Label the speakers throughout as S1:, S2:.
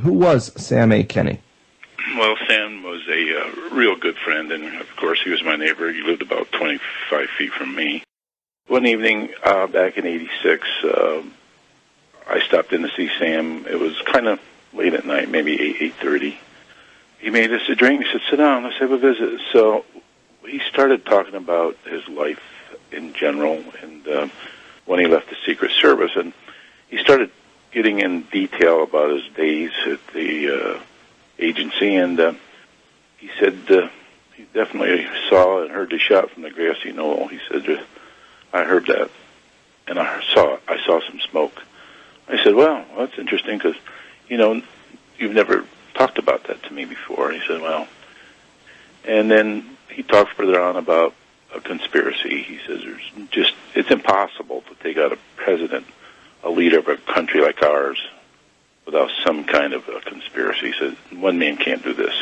S1: Who was Sam A. Kinney?
S2: Well, Sam was a real good friend, and of course he was my neighbor. He lived about 25 feet from me. One evening back in '86, I stopped in to see Sam. It was kind of late at night, maybe 8:30. He made us a drink. He said, "Sit down, let's have a visit." So he started talking about his life in general, and when he left the Secret Service, and he started getting in detail about his days at the agency, and he said he definitely saw and heard the shot from the grassy knoll. He said, "I heard that, and I saw some smoke." I said, "Well, that's interesting because, you've never talked about that to me before." He said, "Well," and then he talked further on about a conspiracy. He says, it's impossible to take out a president, a leader of a country like ours, without some kind of a conspiracy. He said, one man can't do this.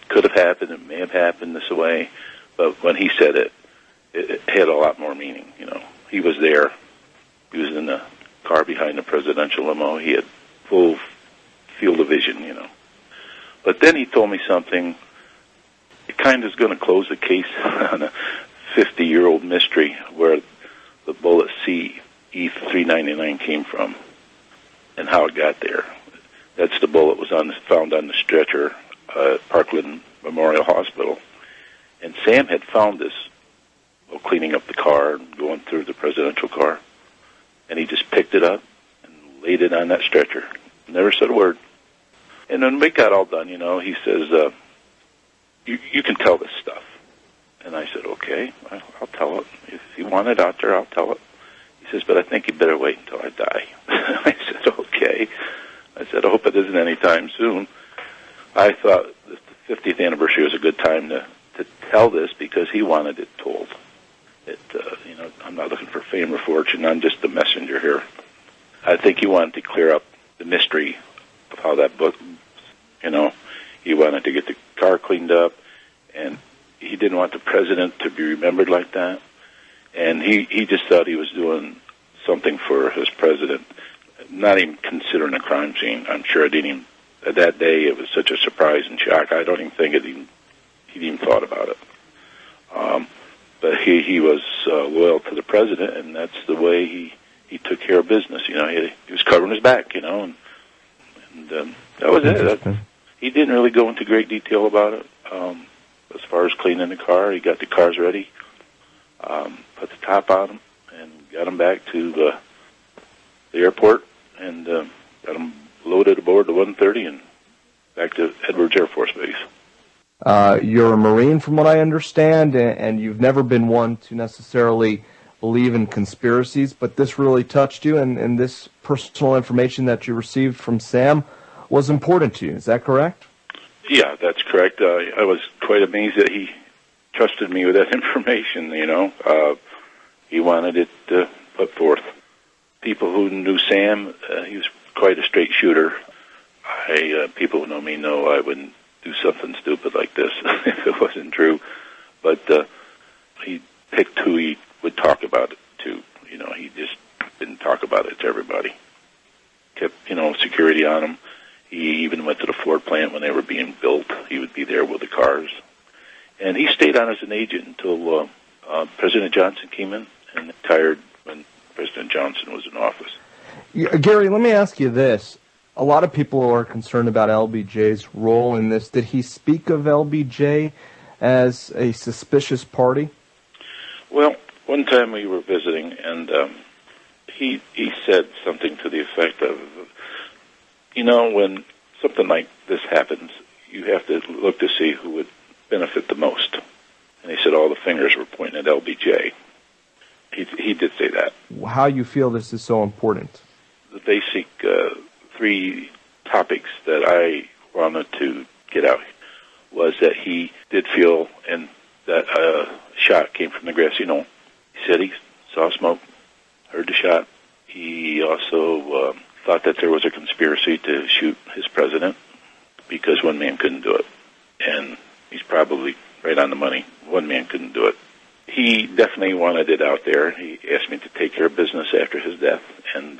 S2: Could have happened, it may have happened this way, but when he said it, it had a lot more meaning. He was there. He was in the car behind the presidential limo. He had full field of vision, But then he told me something. It kind of is going to close the case on a 50-year-old mystery where the bullet CE-399 came from and how it got there. That's the bullet was found on the stretcher at Parkland Memorial Hospital. And Sam had found this while cleaning up the car and going through the presidential car. And he just picked it up and laid it on that stretcher. Never said a word. And when we got all done, he says, you can tell this stuff. And I said, okay, I'll tell it. If you want it out there, I'll tell it. He says, but I think you better wait until I die. I said, okay. I said, I hope it isn't any time soon. I thought the 50th anniversary was a good time to tell this because he wanted it told. I'm not looking for fame or fortune. I'm just the messenger here. I think he wanted to clear up the mystery of how that book, he wanted to get the car cleaned up, and he didn't want the president to be remembered like that. And he just thought he was doing something for his president, not even considering a crime scene. I'm sure it didn't even, that day it was such a surprise and shock. I don't even think he even thought about it. But he was loyal to the president, and that's the way he took care of business. He was covering his back, and that was it. He didn't really go into great detail about it. As far as cleaning the car, he got the cars ready, put the top on them, and got them back to the airport, and got them loaded aboard the 130 and back to Edwards Air Force Base.
S1: You're a Marine, from what I understand, and you've never been one to necessarily believe in conspiracies, but this really touched you, and this personal information that you received from Sam was important to you. Is that correct?
S2: Yeah, that's correct. I was quite amazed that he trusted me with that information, He wanted it put forth. People who knew Sam, he was quite a straight shooter. People who know me know I wouldn't do something stupid like this if it wasn't true. But he picked who he would talk about it to. He just didn't talk about it to everybody. Kept, security on him. He even went to the Ford plant when they were being built. He would be there with the cars. And he stayed on as an agent until President Johnson came in and retired when President Johnson was in office.
S1: Gary, let me ask you this. A lot of people are concerned about LBJ's role in this. Did he speak of LBJ as a suspicious party? Well,
S2: one time we were visiting, and he said something to the effect of, when something like this happens, you have to look to see who would benefit the most. And he said all the fingers were pointing at LBJ. He did say that.
S1: How you feel this is so important?
S2: The basic three topics that I wanted to get out was that he did feel and that a shot came from the grassy knoll. He said he saw smoke, heard the shot. He also thought that there was a conspiracy to shoot his president because one man couldn't do it. And he's probably right on the money. One man couldn't do it. He definitely wanted it out there. He asked me to take care of business after his death, and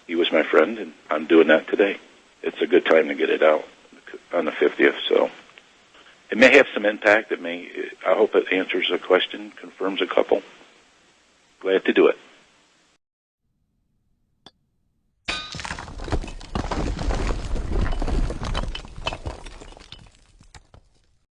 S2: he was my friend, and I'm doing that today. It's a good time to get it out on the 50th. So it may have some impact. I hope it answers a question, confirms a couple. Glad to do it.